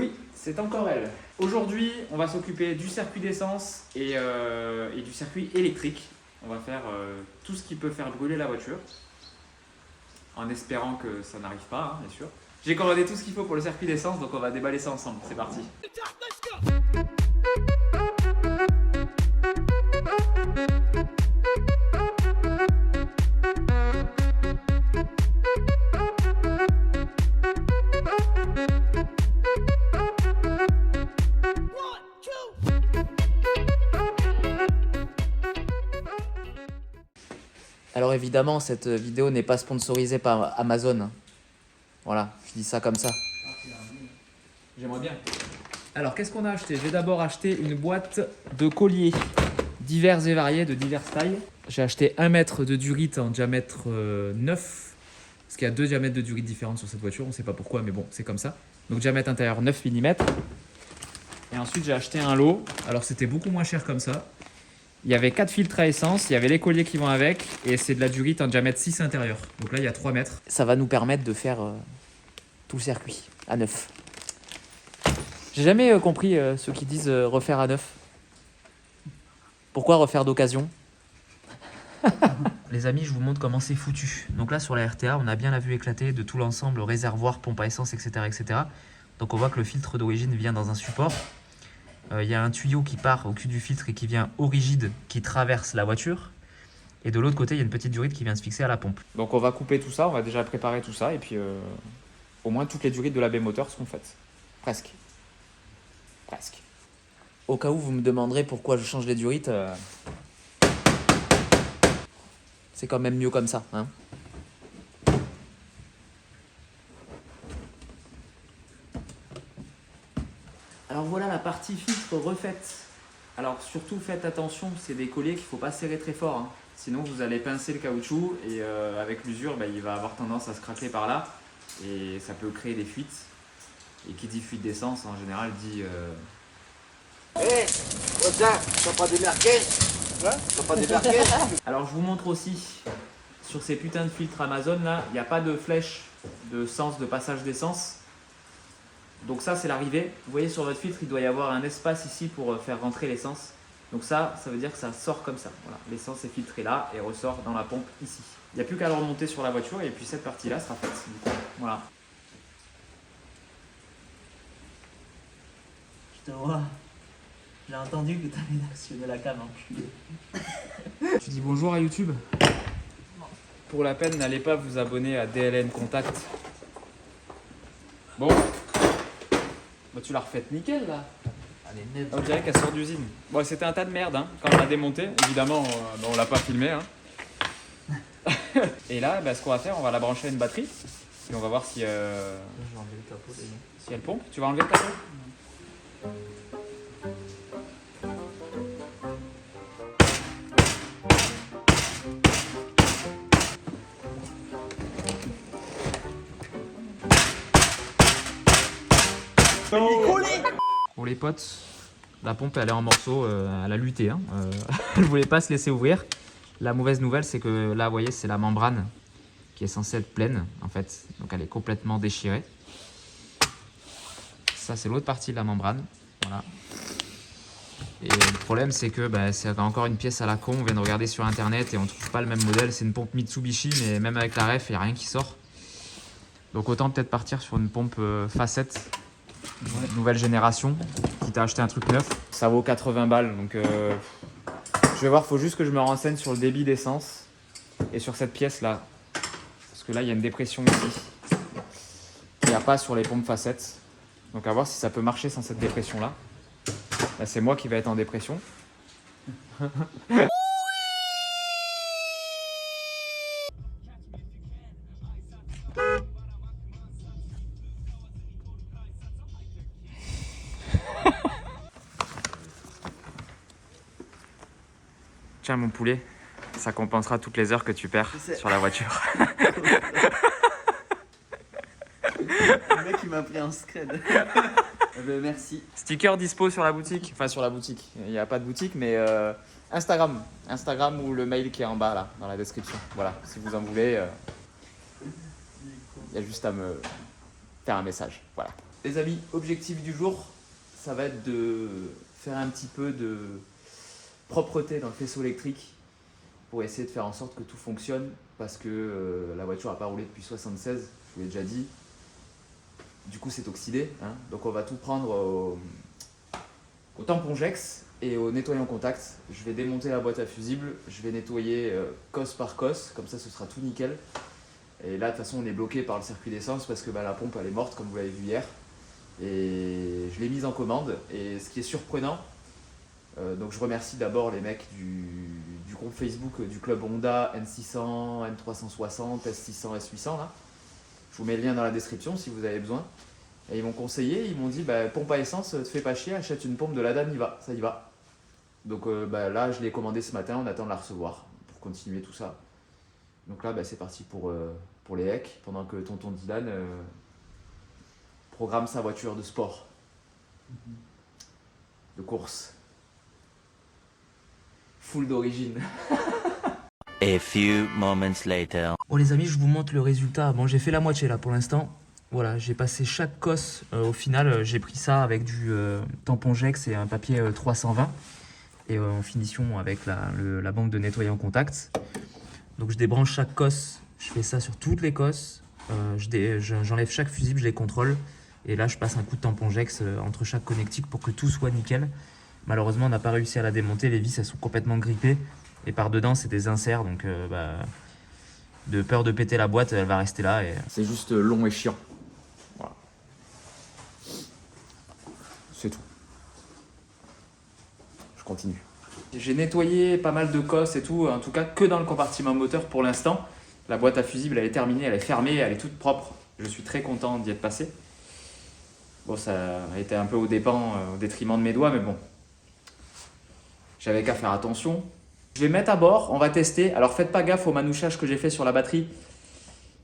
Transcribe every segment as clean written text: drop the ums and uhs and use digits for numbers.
Oui, c'est encore elle. Aujourd'hui, on va s'occuper du circuit d'essence et du circuit électrique. On va faire tout ce qui peut faire brûler la voiture, en espérant que ça n'arrive pas, hein, bien sûr. J'ai commandé tout ce qu'il faut pour le circuit d'essence, donc on va déballer ça ensemble. C'est parti. Alors évidemment, cette vidéo n'est pas sponsorisée par Amazon. Voilà, je dis ça comme ça. J'aimerais bien. Alors, qu'est-ce qu'on a acheté? J'ai d'abord acheté une boîte de colliers divers et variés, de diverses tailles. J'ai acheté 1 mètre de durite en diamètre 9. Parce qu'il y a 2 diamètres de durite différentes sur cette voiture. On ne sait pas pourquoi, mais bon, c'est comme ça. Donc, diamètre intérieur 9 mm. Et ensuite, j'ai acheté un lot. Alors, c'était beaucoup moins cher comme ça. Il y avait 4 filtres à essence, il y avait les colliers qui vont avec, et c'est de la durite en diamètre 6 intérieur. Donc là, il y a 3 mètres. Ça va nous permettre de faire tout le circuit à neuf. J'ai jamais compris ceux qui disent refaire à neuf. Pourquoi refaire d'occasion? Les amis, je vous montre comment c'est foutu. Donc là, sur la RTA, on a bien la vue éclatée de tout l'ensemble, réservoir, pompe à essence, etc., etc. Donc on voit que le filtre d'origine vient dans un support. Il y a un tuyau qui part au cul du filtre et qui vient au rigide, qui traverse la voiture. Et de l'autre côté, il y a une petite durite qui vient se fixer à la pompe. Donc on va couper tout ça, on va déjà préparer tout ça. Et puis au moins toutes les durites de la baie moteur seront faites. Presque. Presque. Au cas où vous me demanderez pourquoi je change les durites, c'est quand même mieux comme ça, hein. Alors voilà la partie filtre refaite. Alors surtout faites attention, c'est des colliers qu'il ne faut pas serrer très fort, hein. Sinon vous allez pincer le caoutchouc et avec l'usure, il va avoir tendance à se craquer par là et ça peut créer des fuites. Et qui dit fuite d'essence en général dit... Hé, t'as pas des merguez? T'as pas des merguez? Alors je vous montre aussi, sur ces putains de filtres Amazon là, il n'y a pas de flèche de sens de passage d'essence. Donc ça c'est l'arrivée. Vous voyez sur votre filtre, il doit y avoir un espace ici pour faire rentrer l'essence. Donc ça veut dire que ça sort comme ça. Voilà, l'essence est filtrée là et ressort dans la pompe ici. Il n'y a plus qu'à le remonter sur la voiture et puis cette partie-là sera faite. Voilà. Je te vois. J'ai entendu que tu avais actionné la cam, Tu dis bonjour à YouTube? Pour la peine, n'allez pas vous abonner à DLN Contact. Bon. Bah, tu l'as refaite nickel là. Allez, net. On dirait qu'elle sort d'usine. Bon, c'était un tas de merde hein, quand on l'a démonté. Évidemment, on l'a pas filmé. Hein. Et là, ce qu'on va faire, on va la brancher à une batterie. Et on va voir si, Je vais enlever le capot déjà. si elle pompe. Tu vas enlever le capot? Pour les potes, la pompe elle est en morceaux, elle a lutté, hein. Elle voulait pas se laisser ouvrir. La mauvaise nouvelle c'est que là vous voyez c'est la membrane qui est censée être pleine en fait, donc elle est complètement déchirée. Ça c'est l'autre partie de la membrane, voilà. Et le problème c'est que c'est encore une pièce à la con, on vient de regarder sur internet et on trouve pas le même modèle, c'est une pompe Mitsubishi mais même avec la ref il n'y a rien qui sort. Donc autant peut-être partir sur une pompe facette. Ouais. Nouvelle génération, quitte à acheter un truc neuf. Ça vaut 80 balles, donc je vais voir, faut juste que je me renseigne sur le débit d'essence et sur cette pièce là. Parce que là, il y a une dépression ici. Il n'y a pas sur les pompes facettes. Donc à voir si ça peut marcher sans cette dépression là. Là, c'est moi qui vais être en dépression. Tiens mon poulet, ça compensera toutes les heures que tu perds sur la voiture. Le mec il m'a pris en scred. Merci. Sticker dispo sur la boutique, enfin sur la boutique, il n'y a pas de boutique mais Instagram ou le mail qui est en bas là, dans la description. Voilà, si vous en voulez, il y a juste à me faire un message, voilà. Les amis, objectif du jour, ça va être de faire un petit peu de propreté dans le faisceau électrique pour essayer de faire en sorte que tout fonctionne parce que la voiture n'a pas roulé depuis 76, je vous l'ai déjà dit. Du coup, c'est oxydé, hein. Donc on va tout prendre au tampon-jex et au nettoyant contact. Je vais démonter la boîte à fusibles, je vais nettoyer cosse par cosse, comme ça ce sera tout nickel. Et là, de toute façon, on est bloqué par le circuit d'essence parce que la pompe elle est morte, comme vous l'avez vu hier. Et je l'ai mise en commande. Et ce qui est surprenant, donc je remercie d'abord les mecs du groupe Facebook du club Honda N600, N360, S600, S800 là. Je vous mets le lien dans la description si vous avez besoin. Et ils m'ont conseillé, ils m'ont dit pompe à essence, te fais pas chier, achète une pompe de Lada Niva, ça y va. Donc là je l'ai commandé ce matin, on attend de la recevoir pour continuer tout ça. Donc là c'est parti pour les hacks, pendant que tonton Dylan programme sa voiture de sport, de course. Full d'origine. A few moments later. Bon les amis, je vous montre le résultat. Bon, j'ai fait la moitié là pour l'instant. Voilà, j'ai passé chaque cosse. Au final, j'ai pris ça avec du tampon Jex et un papier 320. Et en finition avec la bande de nettoyant contact. Donc je débranche chaque cosse. Je fais ça sur toutes les cosses. J'enlève chaque fusible, je les contrôle. Et là, je passe un coup de tampon Jex entre chaque connectique pour que tout soit nickel. Malheureusement, on n'a pas réussi à la démonter. Les vis, elles sont complètement grippées. Et par dedans, c'est des inserts. Donc, de peur de péter la boîte, elle va rester là. Et... C'est juste long et chiant. Voilà. C'est tout. Je continue. J'ai nettoyé pas mal de cosses et tout. En tout cas, que dans le compartiment moteur pour l'instant. La boîte à fusible, elle est terminée. Elle est fermée. Elle est toute propre. Je suis très content d'y être passé. Bon, ça a été un peu au détriment de mes doigts, mais bon. J'avais qu'à faire attention. Je vais mettre à bord, on va tester. Alors faites pas gaffe au manouchage que j'ai fait sur la batterie.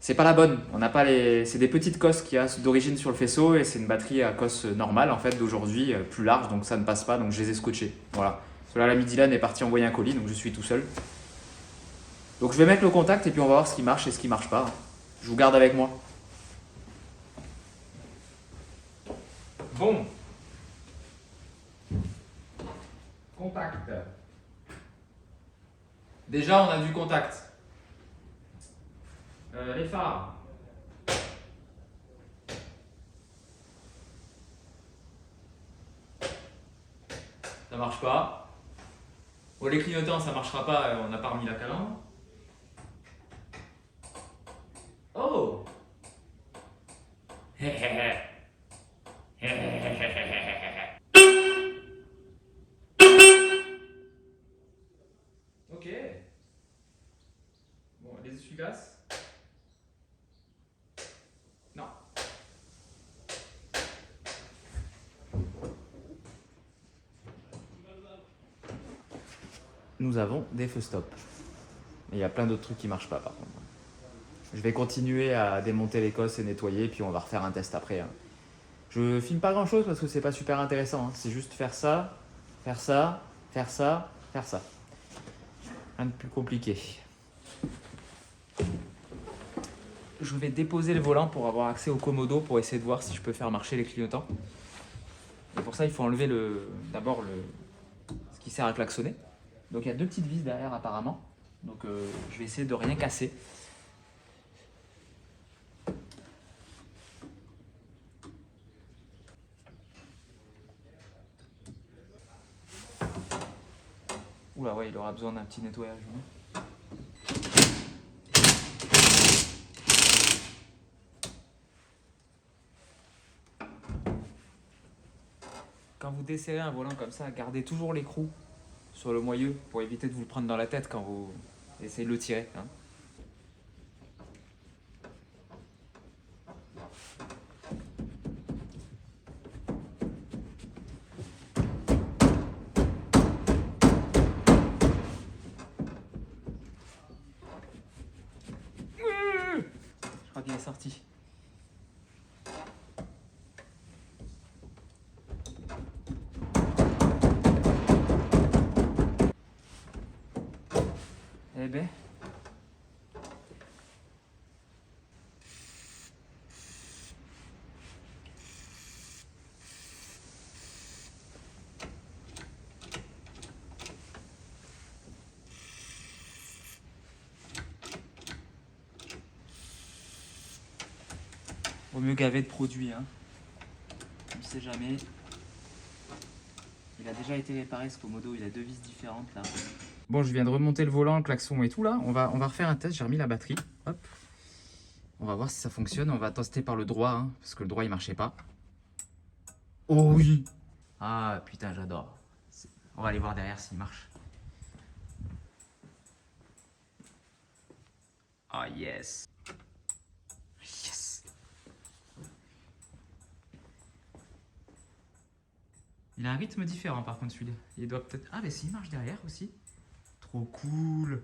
C'est pas la bonne. On n'a pas les. C'est des petites cosses qu'il y a d'origine sur le faisceau et c'est une batterie à cosse normale en fait d'aujourd'hui, plus large, donc ça ne passe pas, donc je les ai scotchés. Voilà. Cela, l'ami Dylan est parti envoyer un colis, donc je suis tout seul. Donc je vais mettre le contact et puis on va voir ce qui marche et ce qui marche pas. Je vous garde avec moi. Bon. Contact. Déjà, on a du contact. Les phares. Ça marche pas. Bon, les clignotants, ça marchera pas, on n'a pas remis la calandre. Oh. Ok. Bon, les essuie-glaces. Non. Nous avons des feux stop. Mais il y a plein d'autres trucs qui marchent pas par contre. Je vais continuer à démonter les cosses et nettoyer, puis on va refaire un test après. Hein. Je filme pas grand chose parce que c'est pas super intéressant. Hein. C'est juste faire ça, faire ça, faire ça, faire ça. Rien de plus compliqué. Je vais déposer le volant pour avoir accès au commodo pour essayer de voir si je peux faire marcher les clignotants. Et pour ça, il faut enlever d'abord ce qui sert à klaxonner. Donc il y a deux petites vis derrière apparemment. Donc je vais essayer de rien casser. Oula ouais, il aura besoin d'un petit nettoyage. Quand vous desserrez un volant comme ça, gardez toujours l'écrou sur le moyeu pour éviter de vous le prendre dans la tête quand vous essayez de le tirer. Hein. Je crois qu'il est sorti. Eh ben. Vaut mieux gaver de produits, hein. On ne sait jamais. Il a déjà été réparé ce Komodo, il a 2 vis différentes là. Bon, je viens de remonter le volant, le klaxon et tout là. On va refaire un test, j'ai remis la batterie. Hop. On va voir si ça fonctionne. On va tester par le droit, hein, parce que le droit il marchait pas. Oh oui. Ah putain, j'adore. On va aller voir derrière s'il marche. Oh yes. Yes. Il a un rythme différent par contre celui-là. Il doit peut-être... Ah mais s'il marche derrière aussi. Trop cool.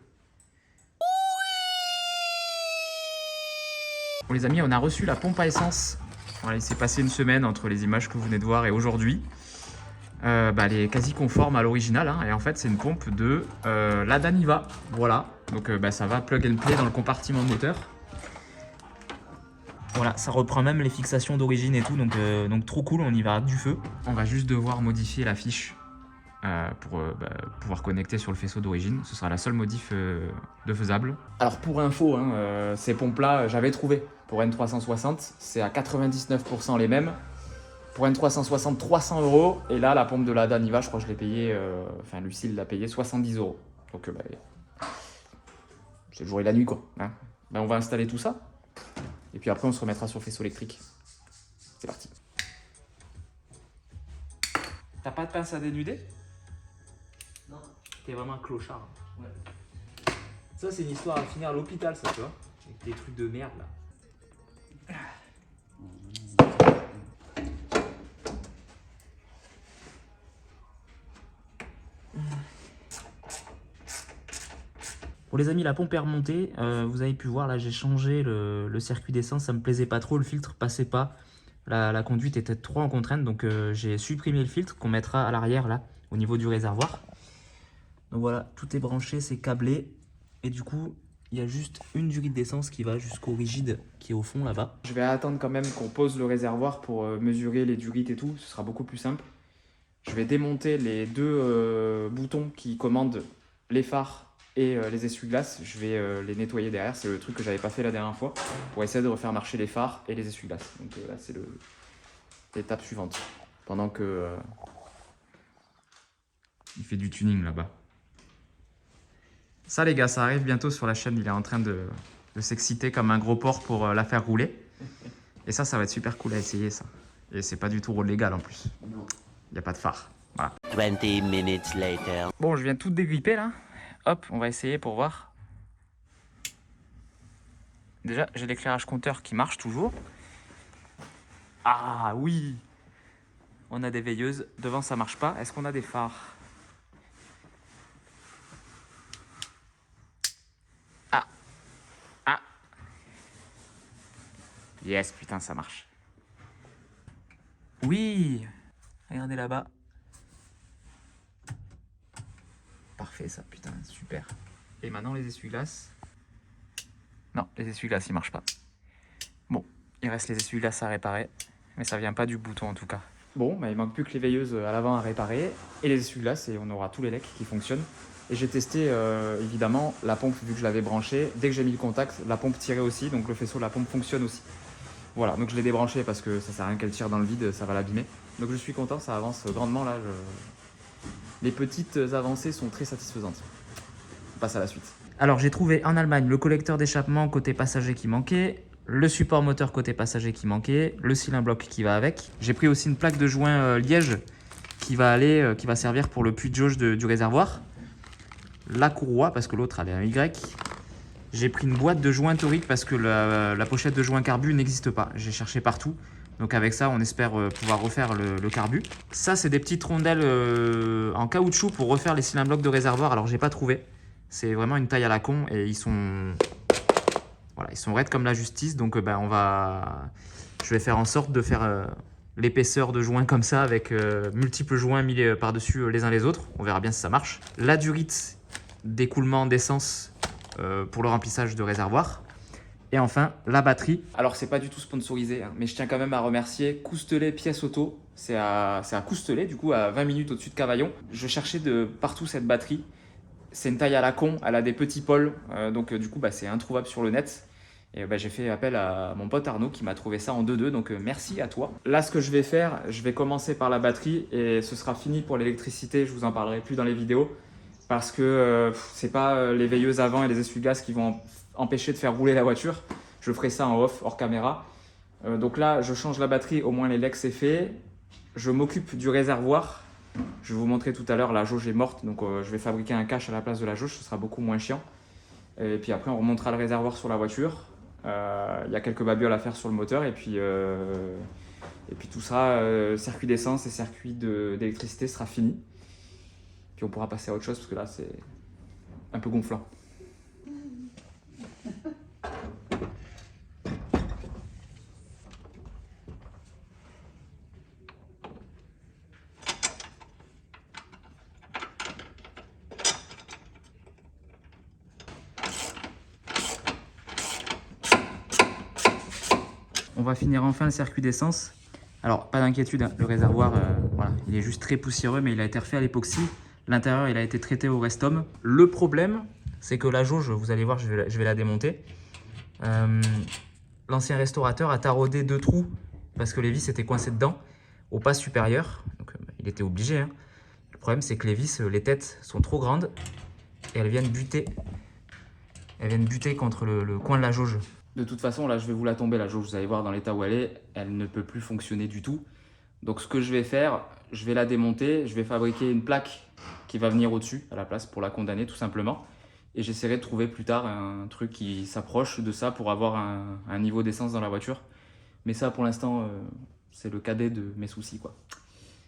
Bon les amis, on a reçu la pompe à essence. Voilà, il s'est passé une semaine entre les images que vous venez de voir et aujourd'hui. Elle est quasi conforme à l'original, hein, et en fait c'est une pompe de la Daniva. Voilà, donc ça va plug and play dans le compartiment moteur. Voilà, ça reprend même les fixations d'origine et tout, donc trop cool, on y va du feu. On va juste devoir modifier la fiche pour pouvoir connecter sur le faisceau d'origine. Ce sera la seule modif de faisable. Alors pour info, hein, ces pompes-là, j'avais trouvé pour N360, c'est à 99% les mêmes. Pour N360, 300 €. Et là, la pompe de la Daniva, je crois que je l'ai payé, Lucille l'a payé 70 €. Donc c'est le jour et la nuit quoi. Hein. On va installer tout ça. Et puis après, on se remettra sur le faisceau électrique. C'est parti. T'as pas de pince à dénuder? Non. T'es vraiment un clochard. Ouais. Ça, c'est une histoire à finir à l'hôpital, ça, tu vois. Avec des trucs de merde, là. Bon les amis, la pompe est remontée, vous avez pu voir là j'ai changé le circuit d'essence, ça me plaisait pas trop, le filtre passait pas, la conduite était trop en contrainte, donc j'ai supprimé le filtre qu'on mettra à l'arrière là, au niveau du réservoir. Donc voilà, tout est branché, c'est câblé, et du coup il y a juste une durite d'essence qui va jusqu'au rigide qui est au fond là-bas. Je vais attendre quand même qu'on pose le réservoir pour mesurer les durites et tout, ce sera beaucoup plus simple. Je vais démonter les deux boutons qui commandent les phares et les essuie-glaces. Je vais les nettoyer derrière, c'est le truc que j'avais pas fait la dernière fois, pour essayer de refaire marcher les phares et les essuie-glaces. Donc là c'est l'étape suivante, pendant que il fait du tuning là-bas. Ça les gars, ça arrive bientôt sur la chaîne, il est en train de s'exciter comme un gros porc pour la faire rouler. Et ça va être super cool à essayer ça. Et c'est pas du tout légal en plus. Il n'y a pas de phare. Voilà. 20 minutes later. Bon, je viens tout dégripper là. Hop, on va essayer pour voir. Déjà, j'ai l'éclairage compteur qui marche toujours. Ah oui! On a des veilleuses. Devant, ça marche pas. Est-ce qu'on a des phares? Ah! Ah! Yes, putain, ça marche. Oui! Regardez là-bas. Parfait ça, putain, super. Et maintenant les essuie-glaces. Non, les essuie-glaces ils marchent pas. Bon, il reste les essuie-glaces à réparer, mais ça vient pas du bouton en tout cas. Bon, il manque plus que les veilleuses à l'avant à réparer et les essuie-glaces et on aura tous les lecs qui fonctionnent. Et j'ai testé évidemment la pompe vu que je l'avais branchée. Dès que j'ai mis le contact, la pompe tirait aussi, donc le faisceau de la pompe fonctionne aussi. Voilà, donc je l'ai débranché parce que ça sert à rien qu'elle tire dans le vide, ça va l'abîmer. Donc je suis content, ça avance grandement là. Les petites avancées sont très satisfaisantes. On passe à la suite. Alors j'ai trouvé en Allemagne le collecteur d'échappement côté passager qui manquait, le support moteur côté passager qui manquait, le cylindre bloc qui va avec. J'ai pris aussi une plaque de joint liège qui va servir pour le puits de jauge du réservoir. La courroie parce que l'autre avait un Y. J'ai pris une boîte de joints toriques parce que la pochette de joint carbu n'existe pas. J'ai cherché partout. Donc avec ça, on espère pouvoir refaire le carbu. Ça, c'est des petites rondelles en caoutchouc pour refaire les cylindres blocs de réservoir. Alors, j'ai pas trouvé. C'est vraiment une taille à la con et ils sont raides comme la justice. Donc, je vais faire en sorte de faire l'épaisseur de joints comme ça avec multiples joints mis par-dessus les uns les autres. On verra bien si ça marche. La durite d'écoulement d'essence pour le remplissage de réservoir. Et enfin, la batterie. Alors, c'est pas du tout sponsorisé, hein, mais je tiens quand même à remercier Coustelet Pièces Auto. C'est à Coustelet, du coup, à 20 minutes au-dessus de Cavaillon. Je cherchais de partout cette batterie. C'est une taille à la con, elle a des petits pôles, donc du coup, c'est introuvable sur le net. Et j'ai fait appel à mon pote Arnaud qui m'a trouvé ça en 2-2, donc merci à toi. Là, ce que je vais faire, je vais commencer par la batterie et ce sera fini pour l'électricité. Je vous en parlerai plus dans les vidéos parce que c'est pas les veilleuses avant et les essuie-glaces qui vont empêcher de faire rouler la voiture. Je ferai ça en off, hors caméra. Donc là, je change la batterie, au moins les legs c'est fait. Je m'occupe du réservoir. Je vais vous montrer tout à l'heure, la jauge est morte, donc je vais fabriquer un cache à la place de la jauge, ce sera beaucoup moins chiant. Et puis après, on remontera le réservoir sur la voiture. Il y a quelques babioles à faire sur le moteur et puis tout ça, circuit d'essence et circuit d'électricité sera fini. Puis on pourra passer à autre chose parce que là, c'est un peu gonflant. On va finir enfin le circuit d'essence. Alors, pas d'inquiétude, hein, le réservoir, voilà, il est juste très poussiéreux, mais il a été refait à l'époxy. L'intérieur, il a été traité au Restom. Le problème, c'est que la jauge, vous allez voir, je vais la démonter. L'ancien restaurateur a taraudé 2 trous parce que les vis étaient coincées dedans, au pas supérieur. Donc, il était obligé. Hein. Le problème, c'est que les vis, les têtes sont trop grandes et elles viennent buter. Elles viennent buter contre le coin de la jauge. De toute façon, là, je vais vous la tomber, la jauge. Vous allez voir dans l'état où elle ne peut plus fonctionner du tout. Donc, ce que je vais faire, je vais la démonter. Je vais fabriquer une plaque qui va venir au-dessus, à la place, pour la condamner, tout simplement. Et j'essaierai de trouver plus tard un truc qui s'approche de ça pour avoir un niveau d'essence dans la voiture. Mais ça, pour l'instant, c'est le cadet de mes soucis, quoi.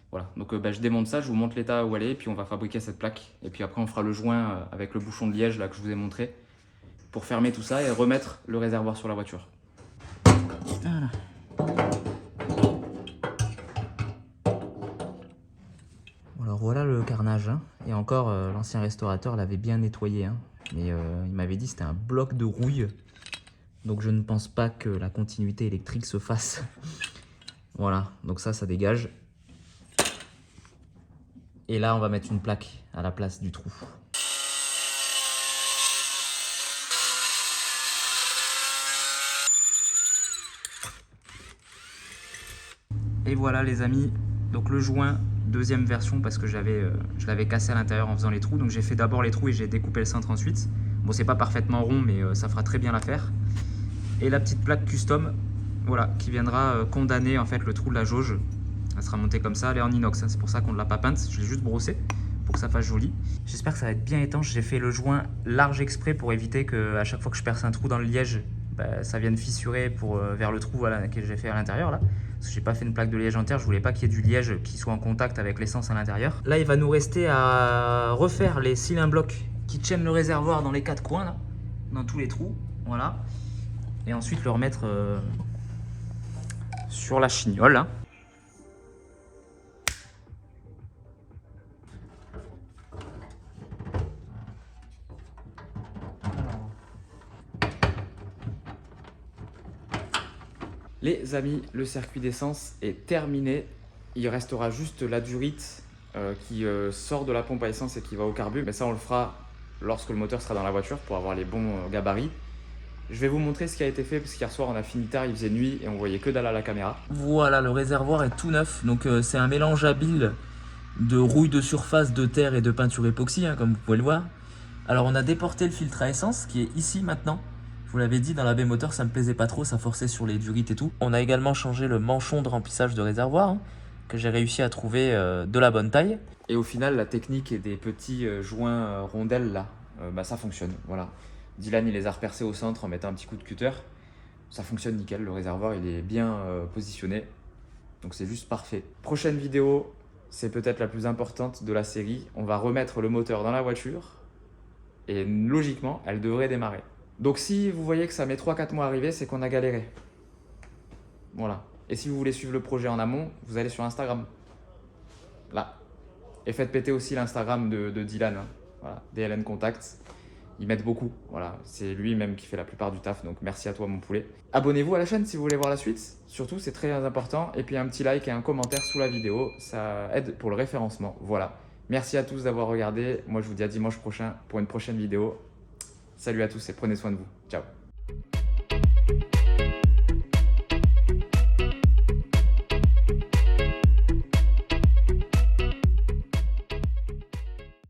Voilà. Donc, je démonte ça, je vous montre l'état où elle est, et puis on va fabriquer cette plaque. Et puis après, on fera le joint avec le bouchon de liège, là, que je vous ai montré, pour fermer tout ça et remettre le réservoir sur la voiture. Voilà. Alors voilà le carnage, hein. Et encore, l'ancien restaurateur l'avait bien nettoyé, hein. Mais il m'avait dit que c'était un bloc de rouille. Donc je ne pense pas que la continuité électrique se fasse. Voilà, donc ça dégage. Et là, on va mettre une plaque à la place du trou. Et voilà les amis, donc le joint, deuxième version parce que je l'avais cassé à l'intérieur en faisant les trous. Donc j'ai fait d'abord les trous et j'ai découpé le cintre ensuite. Bon, c'est pas parfaitement rond, mais ça fera très bien l'affaire. Et la petite plaque custom, voilà, qui viendra condamner en fait le trou de la jauge. Elle sera montée comme ça, elle est en inox, hein. C'est pour ça qu'on ne l'a pas peinte, je l'ai juste brossée pour que ça fasse joli. J'espère que ça va être bien étanche. J'ai fait le joint large exprès pour éviter qu'à chaque fois que je perce un trou dans le liège, ça vienne fissurer vers le trou, voilà, que j'ai fait à l'intérieur là. Parce que j'ai pas fait une plaque de liège entière, je voulais pas qu'il y ait du liège qui soit en contact avec l'essence à l'intérieur. Là, il va nous rester à refaire les cylindres blocs qui tiennent le réservoir dans les 4 coins là, dans tous les trous, voilà. Et ensuite le remettre sur la chignole, hein. Les amis, le circuit d'essence est terminé. Il restera juste la durite qui sort de la pompe à essence et qui va au carbu. Mais ça, on le fera lorsque le moteur sera dans la voiture pour avoir les bons gabarits. Je vais vous montrer ce qui a été fait parce qu'hier soir, on a fini tard, il faisait nuit et on voyait que dalle à la caméra. Voilà, le réservoir est tout neuf. Donc c'est un mélange habile de rouille de surface, de terre et de peinture époxy, hein, comme vous pouvez le voir. Alors on a déporté le filtre à essence qui est ici maintenant. Je vous l'avais dit, dans la baie moteur, ça me plaisait pas trop, ça forçait sur les durites et tout. On a également changé le manchon de remplissage de réservoir, hein, que j'ai réussi à trouver de la bonne taille. Et au final, la technique des petits joints rondelles là, ça fonctionne. Voilà. Dylan, il les a repercés au centre en mettant un petit coup de cutter. Ça fonctionne nickel, le réservoir il est bien positionné. Donc c'est juste parfait. Prochaine vidéo, c'est peut-être la plus importante de la série. On va remettre le moteur dans la voiture et logiquement, elle devrait démarrer. Donc si vous voyez que ça met 3-4 mois à arriver, c'est qu'on a galéré. Voilà. Et si vous voulez suivre le projet en amont, vous allez sur Instagram. Là. Et faites péter aussi l'Instagram de Dylan. Hein. Voilà. DLN Contact. Ils m'aident beaucoup. Voilà. C'est lui-même qui fait la plupart du taf. Donc merci à toi mon poulet. Abonnez-vous à la chaîne si vous voulez voir la suite. Surtout, c'est très important. Et puis un petit like et un commentaire sous la vidéo. Ça aide pour le référencement. Voilà. Merci à tous d'avoir regardé. Moi, je vous dis à dimanche prochain pour une prochaine vidéo. Salut à tous et prenez soin de vous. Ciao.